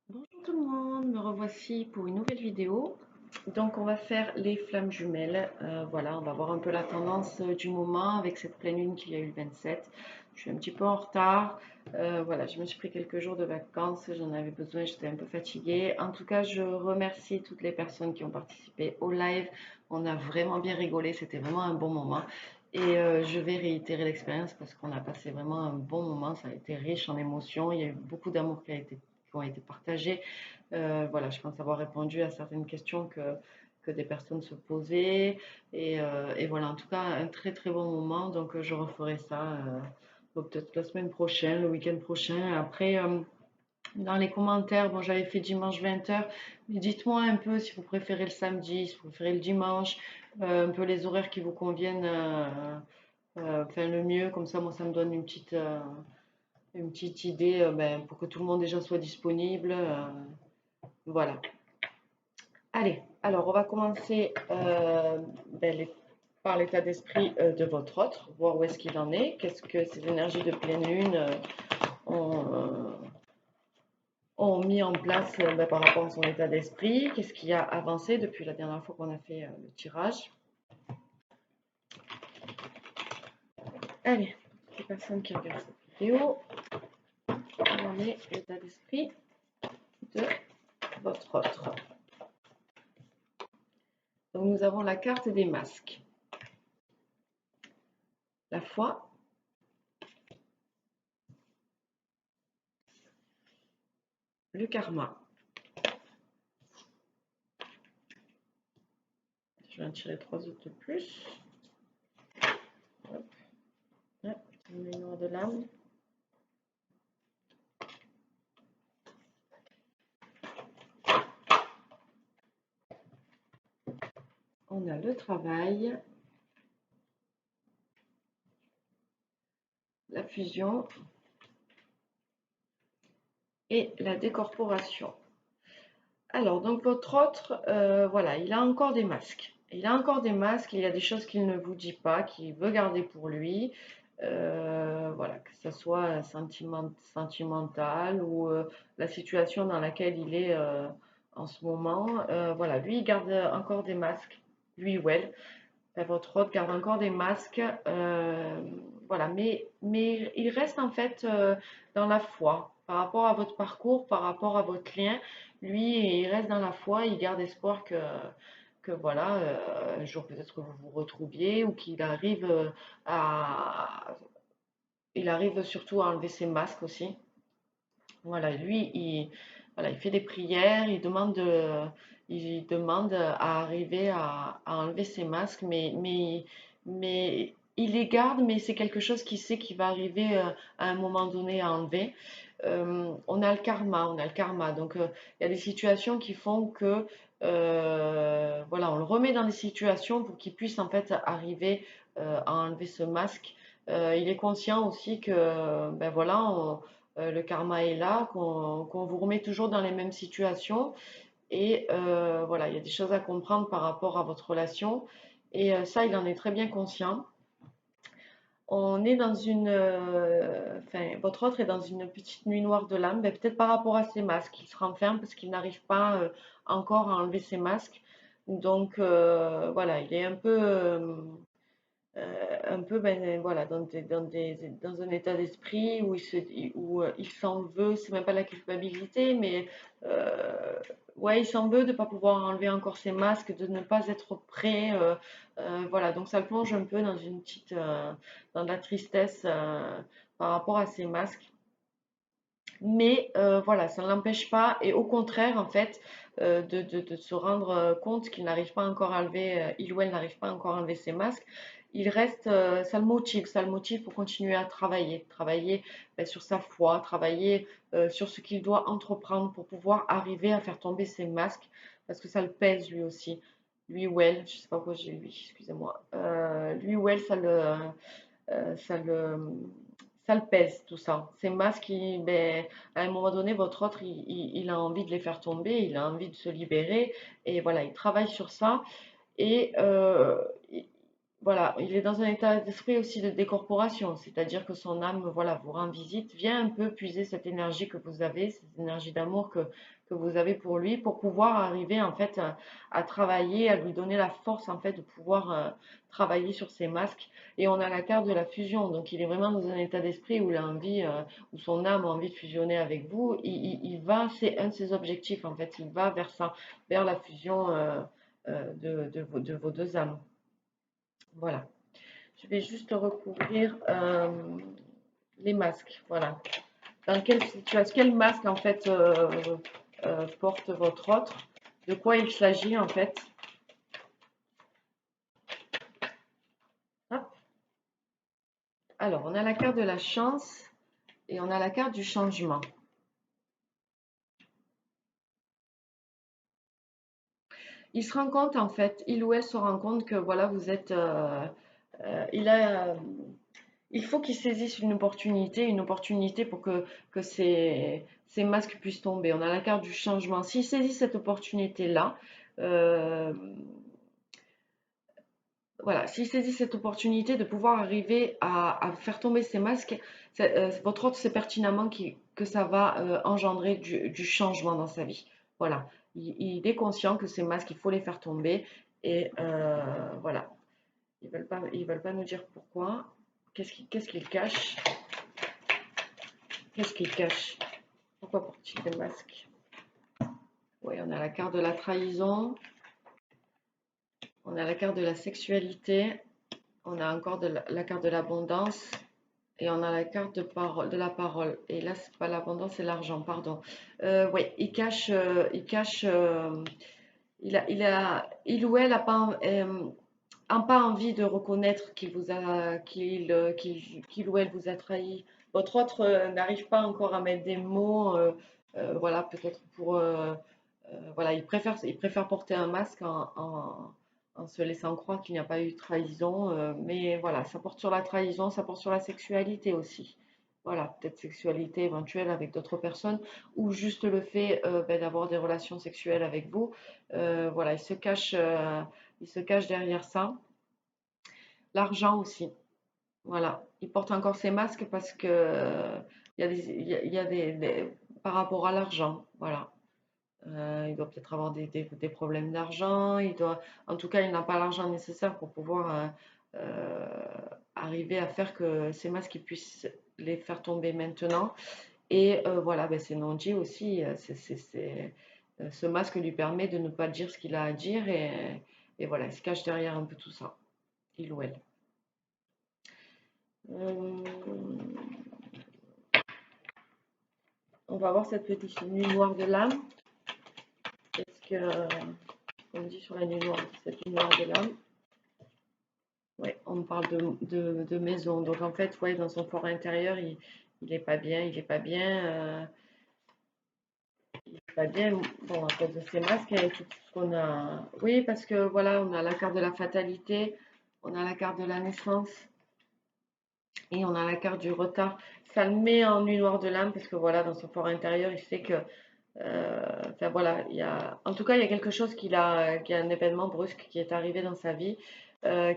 Bonjour tout le monde, me revoici pour une nouvelle vidéo. Donc on va faire les flammes jumelles. Voilà, on va voir un peu la tendance du moment avec cette pleine lune qu'il y a eu le 27. Je suis un petit peu en retard. Voilà, je me suis pris quelques jours de vacances, j'en avais besoin, j'étais un peu fatiguée. En tout cas, je remercie toutes les personnes qui ont participé au live. On a vraiment bien rigolé, c'était vraiment un bon moment. Et je vais réitérer l'expérience parce qu'on a passé vraiment un bon moment. Ça a été riche en émotions. Il y a eu beaucoup d'amour qui ont été partagés. Voilà, je pense avoir répondu à certaines questions que des personnes se posaient. Et voilà, en tout cas, un très très bon moment. Donc, je referai ça peut-être la semaine prochaine, le week-end prochain. Après, dans les commentaires, bon, j'avais fait dimanche 20h, mais dites-moi un peu si vous préférez le samedi, si vous préférez le dimanche, un peu les horaires qui vous conviennent, enfin le mieux. Comme ça, moi, ça me donne une petite idée ben, pour que tout le monde déjà soit disponible. Voilà. Allez, alors on va commencer par l'état d'esprit de votre autre, voir où est-ce qu'il en est, qu'est-ce que ces énergies de pleine lune ont, ont mis en place ben, par rapport à son état d'esprit, qu'est-ce qui a avancé depuis la dernière fois qu'on a fait le tirage. Allez, les personnes qui regardent cette vidéo, où en est l'état d'esprit de votre autre. Donc nous avons la carte des masques, la foi, le karma. Je vais en tirer 3 autres de plus. Hop, hop, le noir de l'âme. On a le travail, la fusion et la décorporation. Alors, donc votre autre, voilà, il a encore des masques. Il a encore des masques, il y a des choses qu'il ne vous dit pas, qu'il veut garder pour lui. Voilà, que ce soit sentimental ou la situation dans laquelle il est en ce moment. Voilà, lui, il garde encore des masques, lui ou elle. Votre hôte garde encore des masques, voilà, mais il reste en fait dans la foi par rapport à votre parcours, par rapport à votre lien. Lui, il reste dans la foi, il garde espoir que voilà, un jour peut-être que vous vous retrouviez ou qu'il arrive à. Il arrive surtout à enlever ses masques aussi. Voilà, lui, voilà, il fait des prières, il demande à arriver à enlever ses masques, mais il les garde, mais c'est quelque chose qu'il sait qu'il va arriver à un moment donné à enlever. On a le karma. Donc, il y a des situations qui font que, voilà, on le remet dans des situations pour qu'il puisse en fait arriver à enlever ce masque. Il est conscient aussi que, ben voilà, le karma est là, qu'on vous remet toujours dans les mêmes situations. Et voilà, il y a des choses à comprendre par rapport à votre relation. Et ça, il en est très bien conscient. On est dans enfin, votre autre est dans une petite nuit noire de l'âme, ben, peut-être par rapport à ses masques. Il se renferme parce qu'il n'arrive pas encore à enlever ses masques. Donc voilà, il est un peu ben, voilà, dans un état d'esprit où il s'en veut, c'est même pas la culpabilité, mais ouais, il s'en veut de ne pas pouvoir enlever encore ses masques, de ne pas être prêt. Voilà, donc ça le plonge un peu dans de la tristesse par rapport à ses masques. Mais voilà, ça ne l'empêche pas, et au contraire, en fait, de se rendre compte qu'il n'arrive pas encore à enlever, il ou elle n'arrive pas encore à enlever ses masques. Il reste, ça le motive pour continuer à travailler ben, sur sa foi, travailler sur ce qu'il doit entreprendre pour pouvoir arriver à faire tomber ses masques, parce que ça le pèse lui aussi. Lui ou elle, je sais pas pourquoi j'ai lui, excusez-moi. Lui ou elle, ça ça le pèse tout ça. Ces masques, ben, à un moment donné, votre autre, il a envie de les faire tomber, il a envie de se libérer, et voilà, il travaille sur ça. Et voilà, il est dans un état d'esprit aussi de décorporation, c'est-à-dire que son âme, voilà, vous rend visite, vient un peu puiser cette énergie que vous avez, cette énergie d'amour que vous avez pour lui, pour pouvoir arriver en fait à travailler, à lui donner la force en fait de pouvoir travailler sur ses masques. Et on a la carte de la fusion, donc il est vraiment dans un état d'esprit où il a envie, où son âme a envie de fusionner avec vous. Il va, c'est un de ses objectifs en fait, il va vers ça, vers la fusion de vos deux âmes. Voilà. Je vais juste recouvrir les masques. Voilà. Dans quelle situation, quel masque en fait porte votre autre? De quoi il s'agit en fait? Hop. Alors, on a la carte de la chance et on a la carte du changement. Il se rend compte en fait, il ou elle se rend compte que voilà, vous êtes, il a, il faut qu'il saisisse une opportunité pour que ces masques puissent tomber. On a la carte du changement. S'il saisit cette opportunité-là, euh, voilà, s'il saisit cette opportunité de pouvoir arriver à faire tomber ces masques, votre autre sait pertinemment que ça va engendrer du changement dans sa vie. Voilà, il est conscient que ces masques, il faut les faire tomber. Et voilà, ils veulent pas nous dire pourquoi. Qu'est-ce qu'ils cachent? Qu'est-ce qu'il cache? Pourquoi porte-t-il des masques? Oui, on a la carte de la trahison, on a la carte de la sexualité, on a encore la carte de l'abondance et on a la carte de la parole. Et là, c'est pas l'abondance, c'est l'argent, pardon. Oui, il ou elle a pas envie de reconnaître qu'il ou elle vous a trahi. Votre autre n'arrive pas encore à mettre des mots, voilà, peut-être voilà, il préfère porter un masque en se laissant croire qu'il n'y a pas eu de trahison, mais voilà, ça porte sur la trahison, ça porte sur la sexualité aussi. Voilà, peut-être sexualité éventuelle avec d'autres personnes, ou juste le fait ben, d'avoir des relations sexuelles avec vous. Voilà, il se cache derrière ça. L'argent aussi. Voilà, il porte encore ses masques parce que il y a par rapport à l'argent. Voilà. Il doit peut-être avoir des problèmes d'argent. En tout cas, il n'a pas l'argent nécessaire pour pouvoir arriver à faire que ces masques puissent les faire tomber maintenant. Et voilà, ben, c'est non dit aussi. Ce masque lui permet de ne pas dire ce qu'il a à dire et voilà, il se cache derrière un peu tout ça, il ou elle. Euh, on va voir cette petite nuit noire de l'âme. Qu'est-ce qu'on dit sur la nuit noire, cette nuit noire de l'âme? Oui, on parle de maison. Donc en fait, ouais, dans son fort intérieur, il est pas bien, il est pas bien, il est pas bien. Bon, à cause de ses masques et tout ce qu'on a. Oui, parce que voilà, on a la carte de la fatalité, on a la carte de la naissance et on a la carte du retard. Ça le met en nuit noire de l'âme parce que voilà, dans son fort intérieur, il sait que enfin voilà, en tout cas, il y a quelque chose qui a un événement brusque qui est arrivé dans sa vie,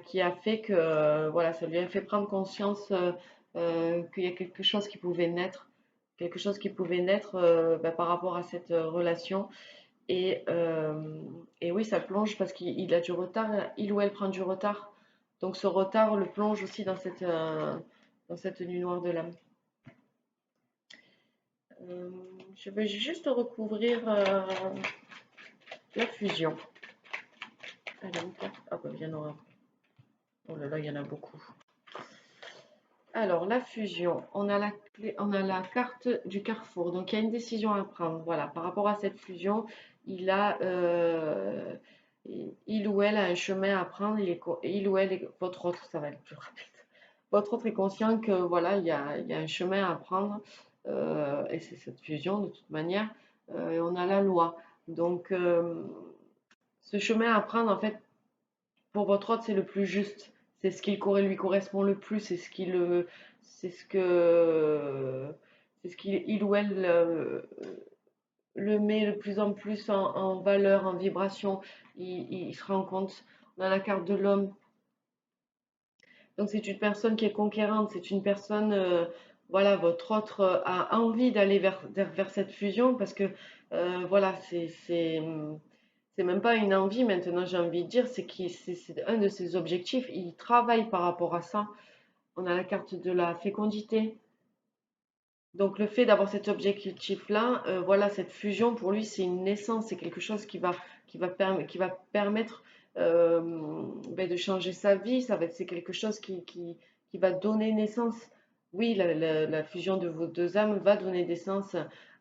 qui a fait que, voilà, ça lui a fait prendre conscience qu'il y a quelque chose qui pouvait naître bah, par rapport à cette relation. Et oui, ça le plonge parce qu'il a du retard, il ou elle prend du retard. Donc ce retard le plonge aussi dans cette nuit noire de l'âme. Euh, je vais juste recouvrir la fusion. Allez, une carte. Ah bah, il y en aura. Oh là là, il y en a beaucoup. Alors, la fusion, on a la carte du carrefour. Donc, il y a une décision à prendre. Voilà, par rapport à cette fusion, il a, il ou elle a un chemin à prendre. Il ou elle, votre autre, ça va être plus rapide. Votre autre est conscient que voilà, il y a un chemin à prendre. Et c'est cette fusion, de toute manière. Et on a la loi. Donc, ce chemin à prendre, en fait, pour votre autre, c'est le plus juste. C'est ce qui lui correspond le plus. C'est ce que, c'est ce qu'il il ou elle le met le plus en plus en valeur, en vibration. Il se rend compte. On a la carte de l'homme. Donc c'est une personne qui est conquérante, c'est une personne, voilà, votre autre a envie d'aller vers cette fusion parce que, voilà, c'est même pas une envie maintenant, j'ai envie de dire, c'est un de ses objectifs. Il travaille par rapport à ça. On a la carte de la fécondité. Donc le fait d'avoir cet objectif-là, voilà, cette fusion pour lui, c'est une naissance, c'est quelque chose qui va permettre ben, de changer sa vie. C'est quelque chose qui va donner naissance. Oui, la fusion de vos deux âmes va donner naissance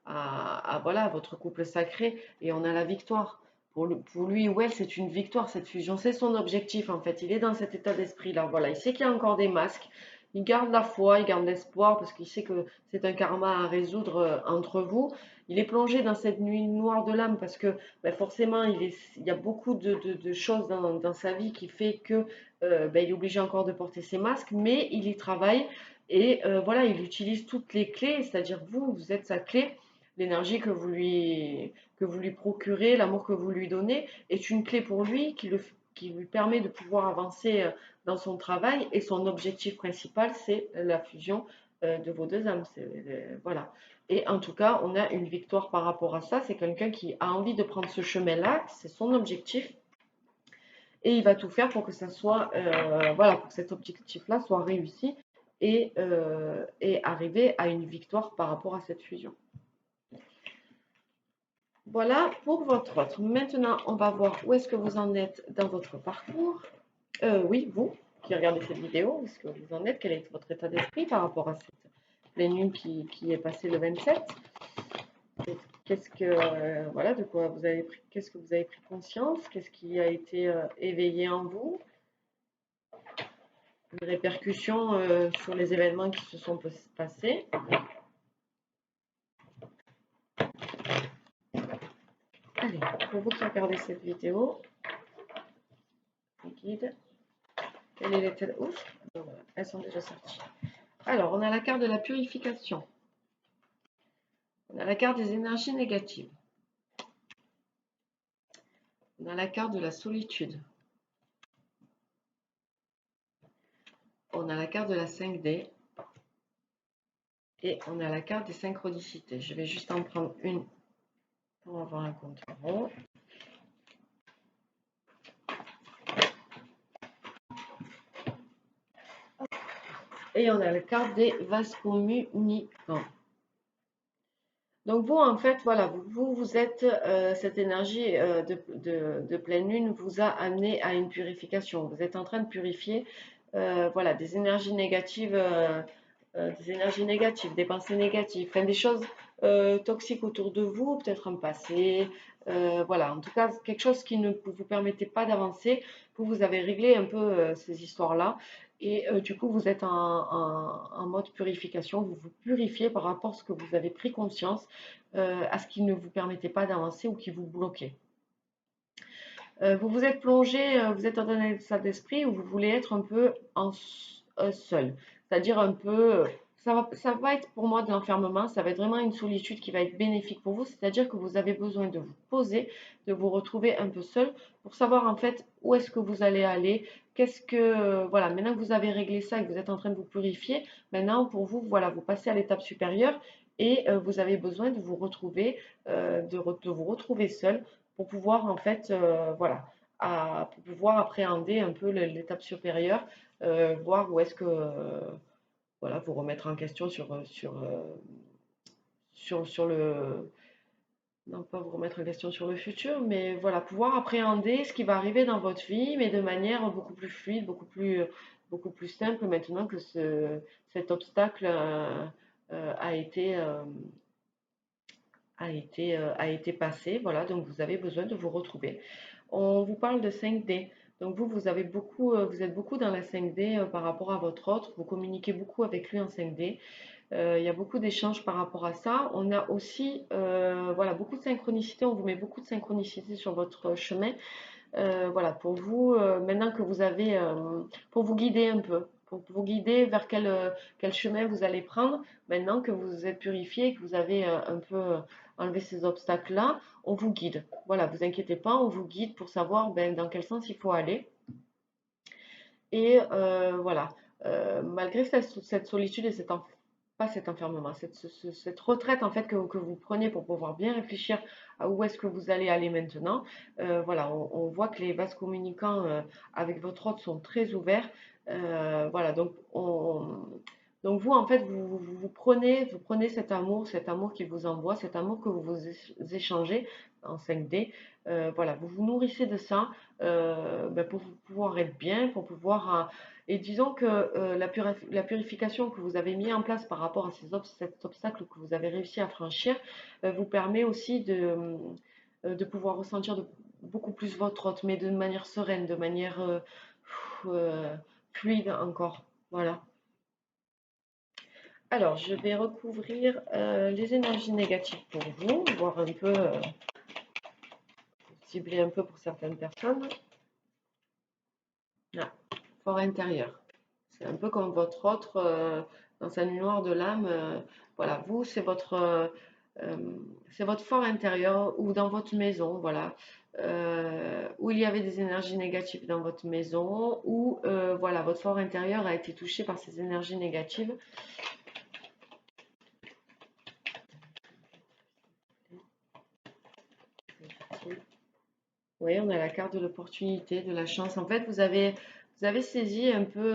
voilà, à votre couple sacré et on a la victoire. Pour lui ou elle, c'est une victoire, cette fusion. C'est son objectif en fait. Il est dans cet état d'esprit-là. Voilà, il sait qu'il y a encore des masques. Il garde la foi, il garde l'espoir parce qu'il sait que c'est un karma à résoudre entre vous. Il est plongé dans cette nuit noire de l'âme parce que ben forcément, il y a beaucoup de choses dans sa vie qui fait que ben, il est obligé encore de porter ses masques, mais il y travaille et voilà, il utilise toutes les clés, c'est-à-dire vous êtes sa clé. L'énergie que vous lui procurez, l'amour que vous lui donnez est une clé pour lui qui lui permet de pouvoir avancer dans son travail et son objectif principal, c'est la fusion de vos deux âmes. Voilà. Et en tout cas, on a une victoire par rapport à ça. C'est quelqu'un qui a envie de prendre ce chemin-là, c'est son objectif. Et il va tout faire pour que ça soit, voilà, pour que cet objectif-là soit réussi et arriver à une victoire par rapport à cette fusion. Voilà pour votre autre. Maintenant, on va voir où est-ce que vous en êtes dans votre parcours. Oui, vous qui regardez cette vidéo, où est-ce que vous en êtes? Quel est votre état d'esprit par rapport à cette pleine lune qui est passée le 27? Qu'est-ce que, voilà, de quoi vous avez pris, qu'est-ce que vous avez pris conscience? Qu'est-ce qui a été éveillé en vous? Les répercussions sur les événements qui se sont passés. Allez, pour vous qui regardez cette vidéo, les guides, quel est l'état? Ouf, voilà, elles sont déjà sorties. Alors, on a la carte de la purification. On a la carte des énergies négatives. On a la carte de la solitude. On a la carte de la 5D. Et on a la carte des synchronicités. Je vais juste en prendre une pour avoir un compte rond. Et on a la carte des vases communicants. Donc vous, en fait, voilà, vous êtes, cette énergie de pleine lune vous a amené à une purification. Vous êtes en train de purifier, voilà, des énergies négatives, des pensées négatives, enfin, des choses toxiques autour de vous, peut-être un passé, voilà, en tout cas, quelque chose qui ne vous permettait pas d'avancer. Vous avez réglé un peu ces histoires-là. Et du coup, vous êtes en mode purification, vous vous purifiez par rapport à ce que vous avez pris conscience, à ce qui ne vous permettait pas d'avancer ou qui vous bloquait. Vous vous êtes plongé, vous êtes dans un état d'esprit où vous voulez être un peu seul, c'est-à-dire un peu, ça va être pour moi de l'enfermement, ça va être vraiment une solitude qui va être bénéfique pour vous, c'est-à-dire que vous avez besoin de vous poser, de vous retrouver un peu seul pour savoir en fait où est-ce que vous allez aller, qu'est-ce que, voilà, maintenant que vous avez réglé ça et que vous êtes en train de vous purifier, maintenant pour vous, voilà, vous passez à l'étape supérieure et vous avez besoin de vous retrouver, de vous retrouver seul pour pouvoir en fait, voilà, pour pouvoir appréhender un peu l'étape supérieure, voir où est-ce que, voilà, vous remettre en question sur le, non pas vous remettre en question sur le futur, mais voilà, pouvoir appréhender ce qui va arriver dans votre vie, mais de manière beaucoup plus fluide, beaucoup plus simple maintenant que cet obstacle a été a été passé. Voilà, donc vous avez besoin de vous retrouver. On vous parle de 5D. Donc vous avez beaucoup, vous êtes beaucoup dans la 5D par rapport à votre autre. Vous communiquez beaucoup avec lui en 5D. Il y a beaucoup d'échanges par rapport à ça. On a aussi, voilà, beaucoup de synchronicité. On vous met beaucoup de synchronicité sur votre chemin. Voilà, pour vous, maintenant que vous avez, pour vous guider un peu, pour vous guider vers quel chemin vous allez prendre, maintenant que vous êtes purifié, que vous avez un peu enlevé ces obstacles-là, on vous guide. Voilà, vous inquiétez pas, on vous guide pour savoir ben, dans quel sens il faut aller. Et voilà, malgré cette solitude et pas cet enfermement, cette retraite en fait que vous prenez pour pouvoir bien réfléchir à où est-ce que vous allez aller maintenant, voilà, on voit que les vases communicants avec votre hôte sont très ouverts. Voilà, donc vous, en fait, vous prenez cet amour qu'il vous envoie, cet amour que vous échangez en 5D. Voilà, vous vous nourrissez de ça ben, pour pouvoir être bien, pour pouvoir... et disons que la purification que vous avez mis en place par rapport à cet obstacle que vous avez réussi à franchir vous permet aussi de pouvoir ressentir beaucoup plus votre hôte, mais de manière sereine, de manière euh, fluide encore. Voilà. Alors, je vais recouvrir les énergies négatives pour vous, voir un peu, cibler un peu pour certaines personnes. Là, fort intérieur. C'est un peu comme votre autre dans sa nuit noire de l'âme. Voilà, vous, euh, c'est votre fort intérieur ou dans votre maison, voilà, où il y avait des énergies négatives dans votre maison, ou voilà, votre fort intérieur a été touché par ces énergies négatives. Oui, on a la carte de l'opportunité, de la chance. En fait, vous avez saisi un peu,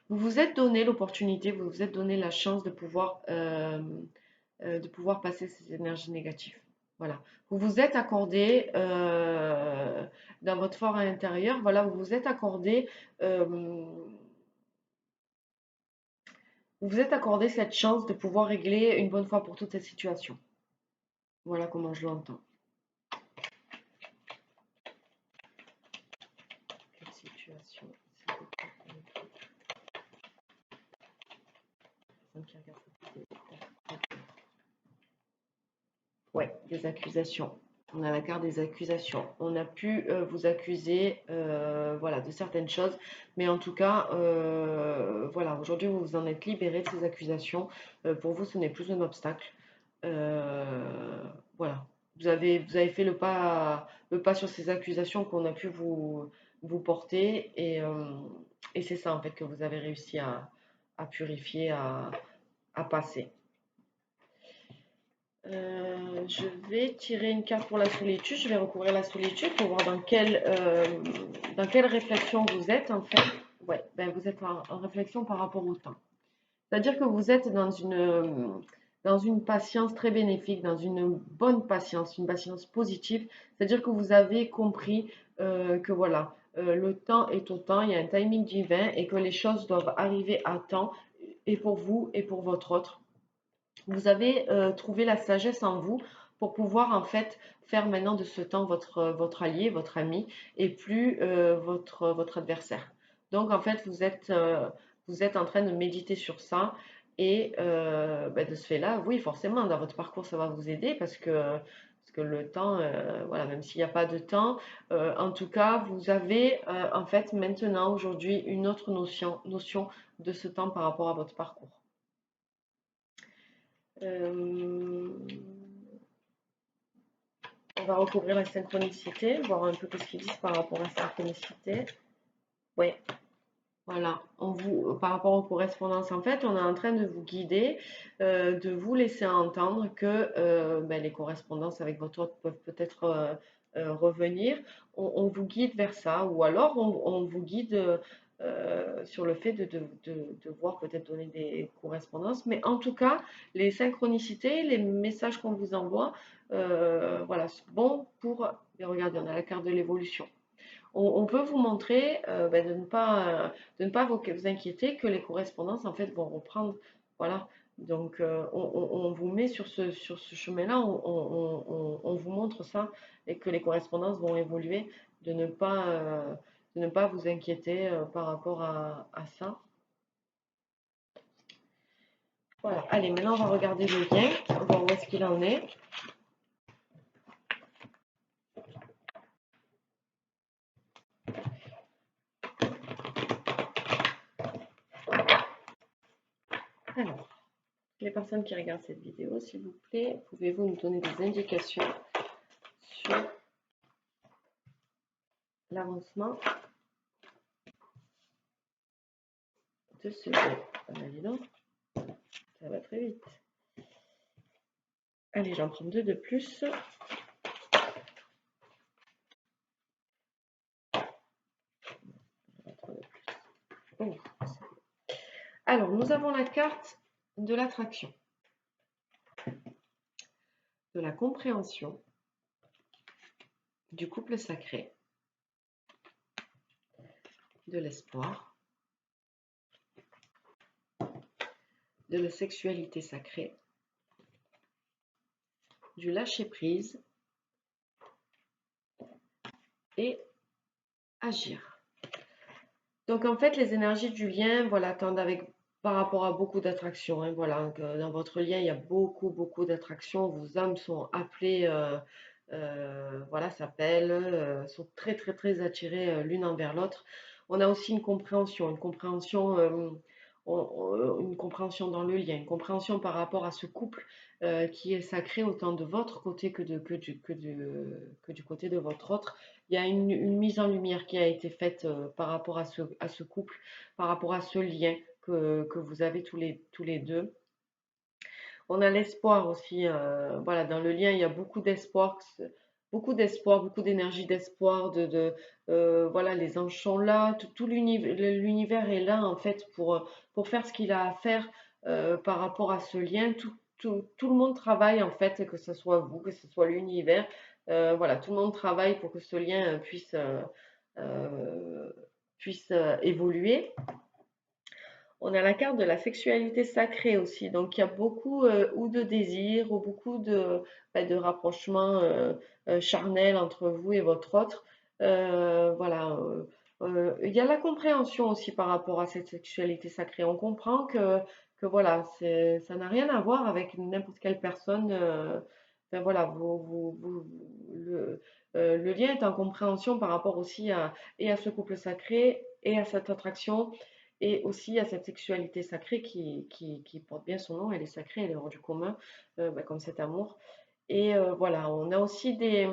vous vous êtes donné l'opportunité, vous vous êtes donné la chance de pouvoir passer ces énergies négatives. Voilà. Vous vous êtes accordé dans votre fort intérieur, voilà, euh, vous vous êtes accordé cette chance de pouvoir régler une bonne fois pour toutes cette situation. Voilà comment je l'entends. Quelle situation, s'il vous plaît, qui regarde cette vidéo. Ouais, des accusations. On a la carte des accusations. On a pu vous accuser voilà, de certaines choses, mais en tout cas, voilà, aujourd'hui vous vous en êtes libéré de ces accusations. Pour vous, ce n'est plus un obstacle. Voilà, vous avez fait le pas sur ces accusations qu'on a pu vous porter, et c'est ça en fait que vous avez réussi purifier, à passer. Je vais tirer une carte pour la solitude. Je vais recouvrir la solitude pour voir dans quelle réflexion vous êtes en fait. Ouais, ben vous êtes en réflexion par rapport au temps. C'est-à-dire que vous êtes dans une patience très bénéfique, dans une bonne patience, une patience positive. C'est-à-dire que vous avez compris que voilà, le temps est au temps, il y a un timing divin et que les choses doivent arriver à temps, et pour vous et pour votre autre. Vous avez trouvé la sagesse en vous pour pouvoir en fait faire maintenant de ce temps votre allié, votre ami, et plus votre adversaire. Donc en fait, vous êtes en train de méditer sur ça, et ben, de ce fait-là, oui, forcément, dans votre parcours, ça va vous aider parce que le temps, voilà, même s'il n'y a pas de temps, en tout cas, vous avez en fait maintenant, aujourd'hui, une autre notion de ce temps par rapport à votre parcours. Euh, on va recouvrir la synchronicité, voir un peu ce qu'ils disent par rapport à la synchronicité. Oui, voilà. Par rapport aux correspondances, en fait, on est en train de vous guider, de vous laisser entendre que ben, les correspondances avec votre hôte peuvent peut-être revenir. On vous guide vers ça, ou alors on vous guide sur le fait de voir peut-être donner des correspondances. Mais en tout cas, les synchronicités, les messages qu'on vous envoie, voilà, c'est bon pour... Et regardez, on a la carte de l'évolution. On peut vous montrer ben, de ne pas vous inquiéter, que les correspondances en fait vont reprendre. Voilà. Donc on vous met sur sur ce chemin-là, on vous montre ça, et que les correspondances vont évoluer, de ne pas, de ne pas vous inquiéter par rapport à ça. Voilà. Allez, maintenant on va regarder le lien, voir où est-ce qu'il en est. Alors, les personnes qui regardent cette vidéo, s'il vous plaît, pouvez-vous nous donner des indications sur l'avancement de ce jet. Dis donc, ça va très vite. Allez, j'en prends 2 de plus. Oh. Alors, nous avons la carte de l'attraction, de la compréhension, du couple sacré, de l'espoir, de la sexualité sacrée, du lâcher-prise et agir. Donc en fait, les énergies du lien, voilà, tendent par rapport à beaucoup d'attractions. Hein, voilà, dans votre lien, il y a beaucoup d'attractions. Vos âmes sont appelées, voilà, s'appellent, sont très attirées l'une envers l'autre. On a aussi une compréhension une compréhension dans le lien, une compréhension par rapport à ce couple qui est sacré autant de votre côté que du côté de votre autre. Il y a une mise en lumière qui a été faite par rapport à ce couple, par rapport à ce lien que vous avez tous les deux. On a l'espoir aussi, voilà, dans le lien, il y a beaucoup d'espoir, beaucoup d'énergie d'espoir, voilà, les anges sont là, tout l'univers est là en fait pour faire ce qu'il a à faire par rapport à ce lien. Tout le monde travaille en fait, que ce soit vous, que ce soit l'univers, voilà, tout le monde travaille pour que ce lien puisse évoluer. On a la carte de la sexualité sacrée aussi, donc il y a beaucoup ou de désir ou beaucoup de rapprochements charnels entre vous et votre autre. Voilà. Il y a la compréhension aussi par rapport à cette sexualité sacrée. On comprend que voilà, ça n'a rien à voir avec n'importe quelle personne. Enfin, voilà, le lien est en compréhension par rapport aussi et à ce couple sacré et à cette attraction et aussi à cette sexualité sacrée qui porte bien son nom, elle est sacrée, elle est hors du commun, comme cet amour. Et voilà, on a aussi des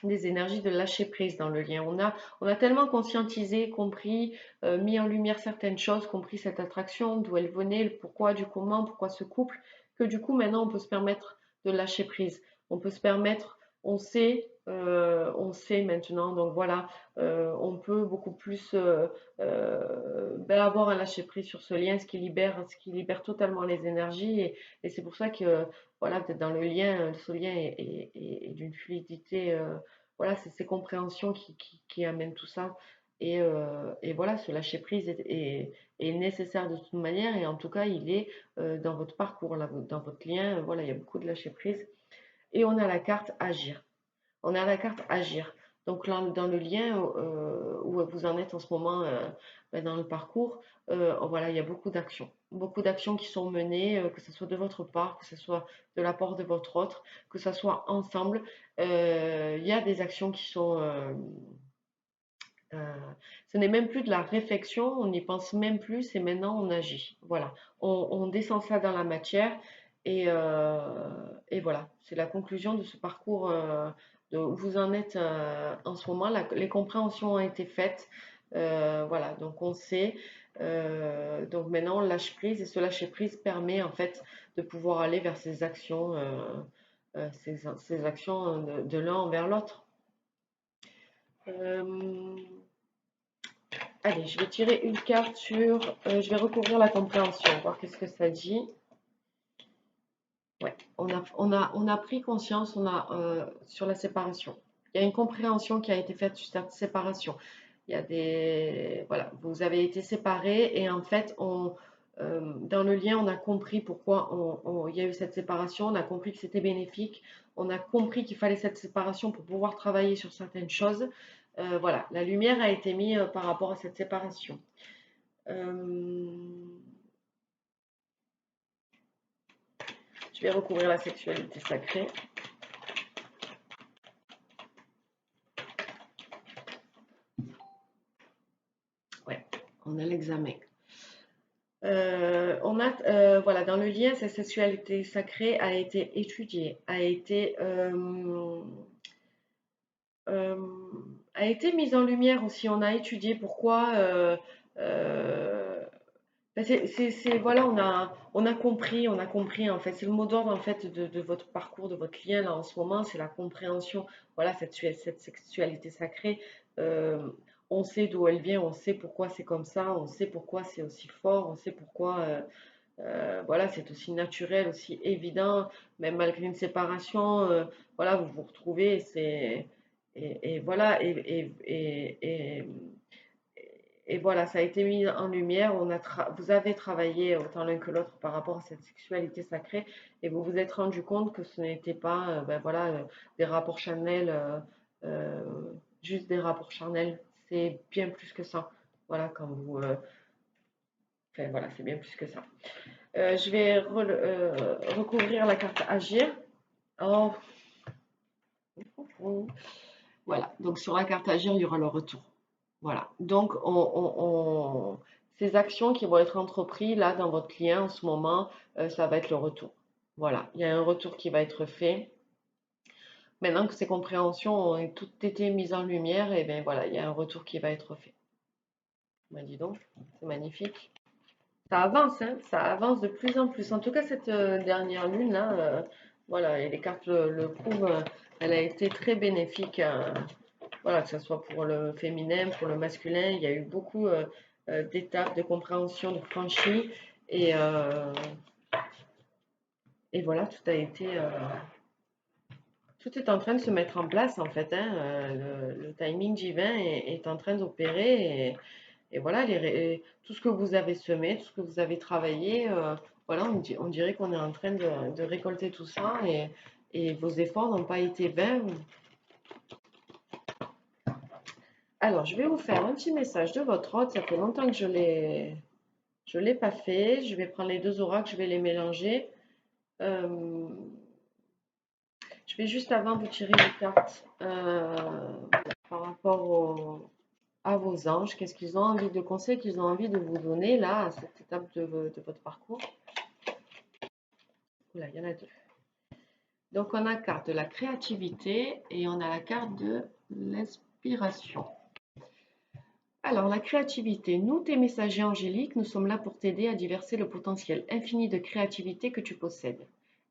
énergies de lâcher prise dans le lien. On a tellement conscientisé, compris, mis en lumière certaines choses, compris cette attraction, d'où elle venait, le pourquoi, du comment, pourquoi ce couple, que du coup maintenant on peut se permettre de lâcher prise. On peut se permettre, on sait maintenant, donc voilà, on peut beaucoup plus avoir un lâcher prise sur ce lien, ce qui libère totalement les énergies, et c'est pour ça que voilà, peut-être dans le lien, ce lien est d'une fluidité. Voilà, c'est ces compréhensions qui amènent tout ça. Et voilà, ce lâcher prise est nécessaire de toute manière. Et en tout cas, il est dans votre parcours, là, dans votre lien. Voilà, il y a beaucoup de lâcher prise. Et on a la carte agir. On a la carte agir. Donc là, dans le lien où vous en êtes en ce moment dans le parcours, voilà, il y a beaucoup d'actions. Beaucoup d'actions qui sont menées, que ce soit de votre part, que ce soit de la part de votre autre, que ce soit ensemble. Il y a des actions qui sont... ce n'est même plus de la réflexion, on n'y pense même plus, c'est maintenant on agit. Voilà, on descend ça dans la matière et voilà, c'est la conclusion de ce parcours où vous en êtes en ce moment. Les compréhensions ont été faites, voilà, donc on sait. Donc maintenant on lâche prise et ce lâcher prise permet en fait de pouvoir aller vers ces actions, ces actions de l'un envers l'autre. Allez, je vais tirer une carte je vais recouvrir la compréhension, voir qu'est-ce que ça dit. Ouais, on a pris conscience sur la séparation. Il y a une compréhension qui a été faite sur cette séparation. Il y a voilà, vous avez été séparés et en fait, dans le lien, on a compris pourquoi il y a eu cette séparation. On a compris que c'était bénéfique. On a compris qu'il fallait cette séparation pour pouvoir travailler sur certaines choses. Voilà, la lumière a été mise par rapport à cette séparation. Je vais recouvrir la sexualité sacrée. Ouais, on a l'examen. Voilà, dans le lien, cette sexualité sacrée a été étudiée, a été mise en lumière aussi. On a étudié pourquoi Voilà, on a compris en fait. C'est le mot d'ordre en fait de votre parcours, de votre lien là en ce moment, c'est la compréhension. Voilà, cette sexualité sacrée. euh, on sait d'où elle vient, on sait pourquoi c'est comme ça, on sait pourquoi c'est aussi fort, on sait pourquoi voilà, c'est aussi naturel, aussi évident, même malgré une séparation. Voilà, vous vous retrouvez, et voilà, et voilà, ça a été mis en lumière. Vous avez travaillé autant l'un que l'autre par rapport à cette sexualité sacrée et vous vous êtes rendu compte que ce n'était pas ben voilà, des rapports charnels, euh, juste des rapports charnels. C'est bien plus que ça. Voilà, enfin, voilà, c'est bien plus que ça. Je vais recouvrir la carte Agir. Oh, voilà, donc sur la carte Agir, il y aura le retour. Voilà. Donc, ces actions qui vont être entreprises là dans votre lien en ce moment, ça va être le retour. Voilà. Il y a un retour qui va être fait. Maintenant que ces compréhensions ont toutes été mises en lumière, et bien voilà, il y a un retour qui va être fait. Ben, dis donc, c'est magnifique. Ça avance, hein, ça avance de plus en plus. En tout cas, cette dernière lune là, voilà, et les cartes le prouvent, elle a été très bénéfique. Voilà, que ce soit pour le féminin, pour le masculin, il y a eu beaucoup d'étapes de compréhension, de franchies. Et, euh, et voilà, tout est en train de se mettre en place en fait, hein. Le timing divin est en train d'opérer. Et voilà, tout ce que vous avez semé, tout ce que vous avez travaillé, voilà, on dirait qu'on est en train de récolter tout ça. Et vos efforts n'ont pas été vains. Alors, je vais vous faire un petit message de votre hôte. Ça fait longtemps que je l'ai pas fait. Je vais prendre les deux oracles, je vais les mélanger. Euh, je vais juste avant vous tirer les cartes par rapport à vos anges. Qu'est-ce qu'ils ont envie de conseils qu'ils ont envie de vous donner là à cette étape de votre parcours. Oula, il y en a deux. Donc, on a la carte de la créativité et on a la carte de l'inspiration. Alors, la créativité. Nous, tes messagers angéliques, nous sommes là pour t'aider à diverser le potentiel infini de créativité que tu possèdes.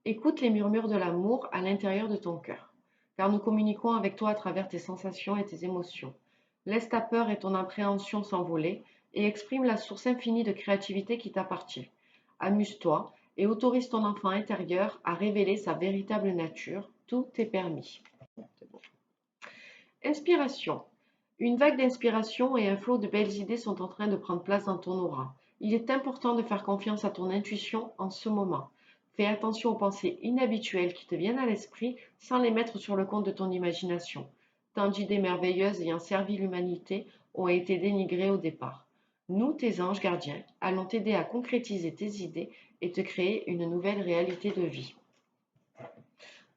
Écoute les murmures de l'amour à l'intérieur de ton cœur, car nous communiquons avec toi à travers tes sensations et tes émotions. Laisse ta peur et ton appréhension s'envoler et exprime la source infinie de créativité qui t'appartient. Amuse-toi et autorise ton enfant intérieur à révéler sa véritable nature. Tout est permis. Inspiration. Une vague d'inspiration et un flot de belles idées sont en train de prendre place dans ton aura. Il est important de faire confiance à ton intuition en ce moment. Fais attention aux pensées inhabituelles qui te viennent à l'esprit sans les mettre sur le compte de ton imagination. Tant d'idées merveilleuses ayant servi l'humanité ont été dénigrées au départ. Nous, tes anges gardiens, allons t'aider à concrétiser tes idées et te créer une nouvelle réalité de vie.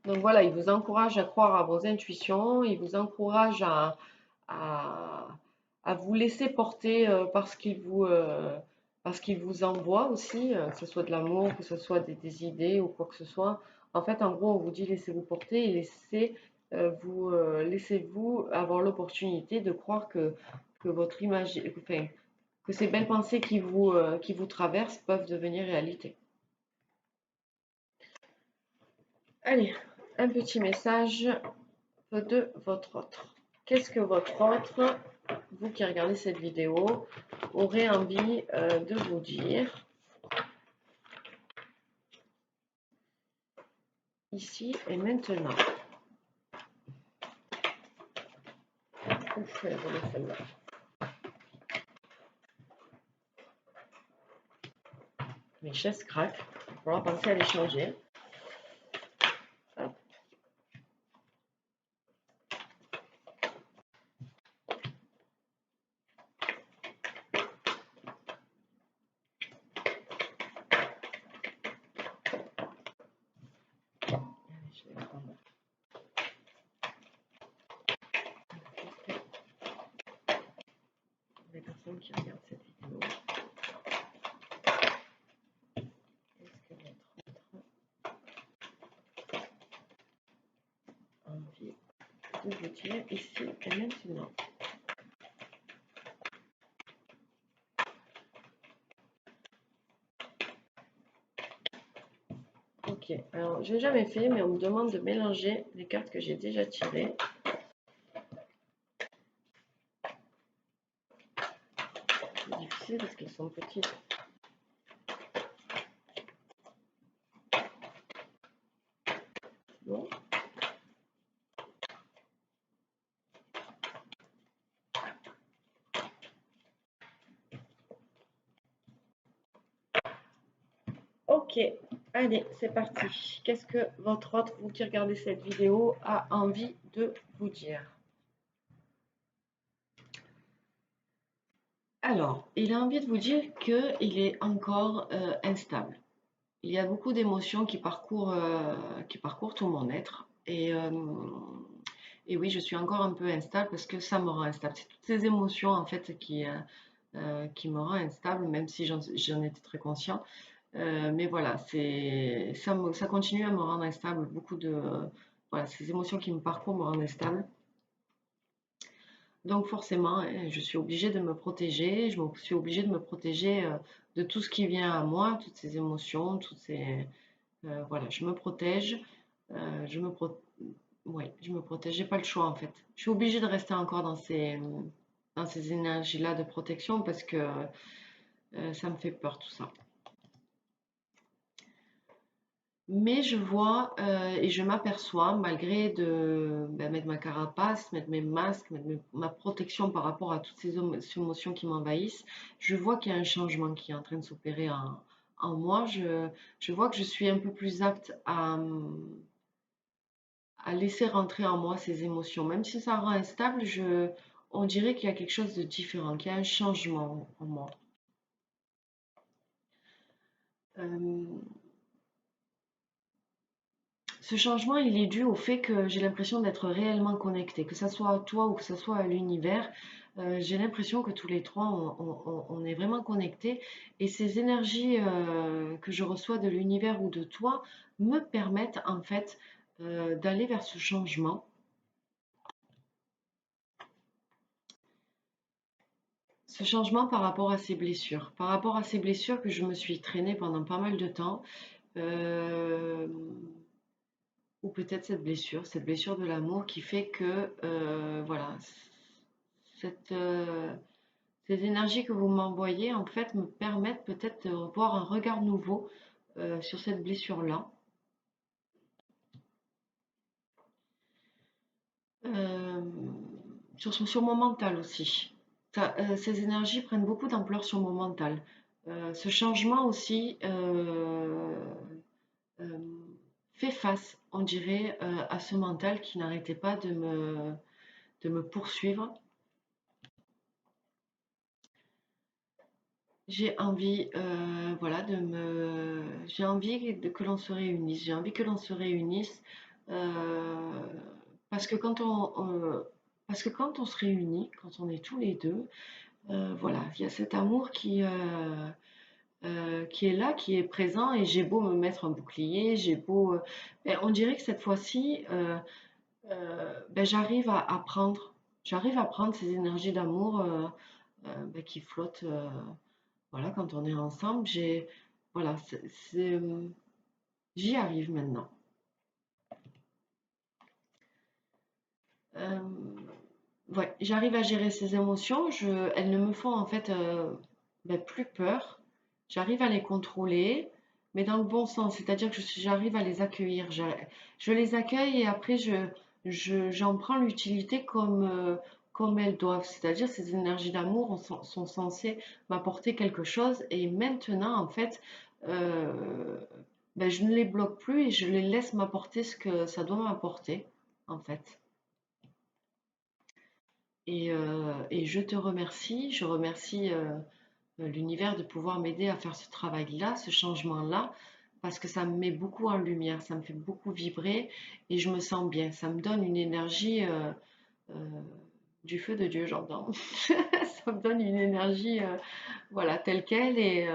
Donc voilà, il vous encourage à croire à vos intuitions, il vous encourage à, à vous laisser porter parce qu'il vous envoie aussi, que ce soit de l'amour, que ce soit des idées ou quoi que ce soit. En fait, en gros, on vous dit laissez-vous porter et laissez-vous avoir l'opportunité de croire que votre image, enfin, que ces belles pensées qui vous traversent peuvent devenir réalité. Allez, un petit message de votre autre. Qu'est-ce que votre autre, vous qui regardez cette vidéo, aurait envie de vous dire ici et maintenant? Ouf, elle est bonne celle-là. Mes chaises craquent, il va falloir penser à les changer. Hop. Allez, je vais prendre les personnes qui regardent cette vidéo. Est-ce que votre autre envie de vous dire ici et maintenant? Ok, alors je n'ai jamais fait, mais on me demande de mélanger les cartes que j'ai déjà tirées. C'est difficile parce qu'elles sont petites. Bon. Ok, allez, c'est parti. Qu'est-ce que votre autre, vous qui regardez cette vidéo, a envie de vous dire? Alors, il a envie de vous dire qu'il est encore instable. Il y a beaucoup d'émotions qui parcourent tout mon être. Et oui, je suis encore un peu instable parce que ça me rend instable. C'est toutes ces émotions en fait qui me rend instable, même si j'en étais très conscient. Mais voilà, ça continue à me rendre instable. Voilà, ces émotions qui me parcourent me rendent instable. Donc forcément, hein, je suis obligée de me protéger. Suis obligée de me protéger de tout ce qui vient à moi, toutes ces émotions, voilà, je me protège. Je me pro- ouais, je me protège. J'ai pas le choix en fait. Je suis obligée de rester encore dans ces énergies-là de protection parce que ça me fait peur tout ça. Mais je vois et je m'aperçois, malgré mettre ma carapace, mettre mes masques, ma protection par rapport à toutes ces émotions qui m'envahissent, je vois qu'il y a un changement qui est en train de s'opérer en moi. Je vois que je suis un peu plus apte à laisser rentrer en moi ces émotions. Même si ça rend instable, on dirait qu'il y a quelque chose de différent, qu'il y a un changement en moi. Euh, Ce changement, il est dû au fait que j'ai l'impression d'être réellement connectée, que ce soit à toi ou que ce soit à l'univers. J'ai l'impression que tous les trois, on est vraiment connectés. Et ces énergies que je reçois de l'univers ou de toi me permettent en fait d'aller vers ce changement. Ce changement par rapport à ces blessures. Par rapport à ces blessures que je me suis traînée pendant pas mal de temps. euh, ou peut-être cette blessure de l'amour qui fait que, voilà, cette, euh, ces énergies que vous m'envoyez, en fait, me permettent peut-être de voir un regard nouveau sur cette blessure-là. Euh, sur mon mental aussi. Ces énergies prennent beaucoup d'ampleur sur mon mental. Ce changement aussi euh, fait face, on dirait, à ce mental qui n'arrêtait pas de me poursuivre. J'ai envie, voilà, j'ai envie que l'on se réunisse. J'ai envie que l'on se réunisse euh, parce que parce que quand on se réunit, quand on est tous les deux, voilà, il y a cet amour qui est là, qui est présent. Et j'ai beau me mettre un bouclier, ben, on dirait que cette fois-ci, ben, j'arrive à prendre ces énergies d'amour ben, qui flottent. Voilà, quand on est ensemble, voilà, j'y arrive maintenant. Euh, ouais, j'arrive à gérer ces émotions. Elles ne me font en fait ben, plus peur. J'arrive à les contrôler, mais dans le bon sens. C'est-à-dire que j'arrive à les accueillir. Je les accueille et après j'en prends l'utilité comme elles doivent. C'est-à-dire ces énergies d'amour sont censées m'apporter quelque chose. Et maintenant, en fait, euh, ben, je ne les bloque plus et je les laisse m'apporter ce que ça doit m'apporter, en fait. Et je te remercie, je remercie l'univers de pouvoir m'aider à faire ce travail-là, ce changement-là, parce que ça me met beaucoup en lumière, ça me fait beaucoup vibrer et je me sens bien. Ça me donne une énergie euh, du feu de Dieu, j'entends. Ça me donne une énergie, voilà, telle qu'elle et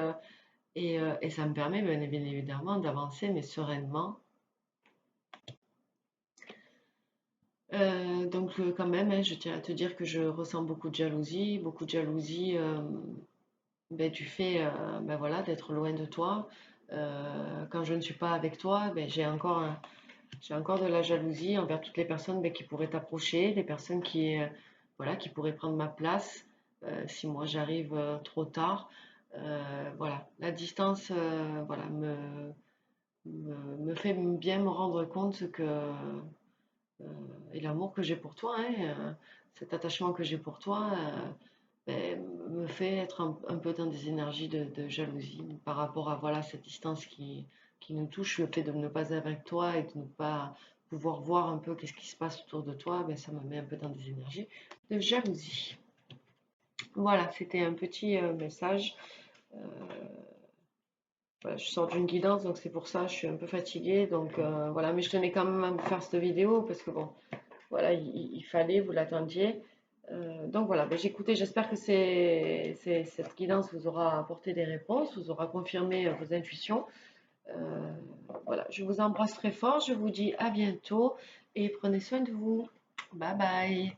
ça me permet bien évidemment d'avancer, mais sereinement. Donc quand même, hein, je tiens à te dire que je ressens beaucoup de jalousie ben, du fait ben voilà, d'être loin de toi, quand je ne suis pas avec toi, ben, j'ai encore de la jalousie envers toutes les personnes ben, qui pourraient t'approcher, les personnes voilà, qui pourraient prendre ma place si moi j'arrive trop tard. Voilà, la distance voilà, me fait bien me rendre compte que et l'amour que j'ai pour toi, hein, cet attachement que j'ai pour toi, ben, me fait être un peu dans des énergies de jalousie par rapport à voilà, cette distance qui nous touche, le fait de ne pas être avec toi et de ne pas pouvoir voir un peu qu'est-ce qui se passe autour de toi, ben, ça me met un peu dans des énergies de jalousie. Voilà, c'était un petit message. Euh, voilà, je sors d'une guidance, donc c'est pour ça, je suis un peu fatiguée. Donc voilà, mais je tenais quand même à vous faire cette vidéo parce que bon, voilà, il fallait, vous l'attendiez. Donc voilà, ben, j'écoutais, j'espère que cette guidance vous aura apporté des réponses, vous aura confirmé vos intuitions. Euh, voilà, je vous embrasse très fort, je vous dis à bientôt et prenez soin de vous. Bye bye.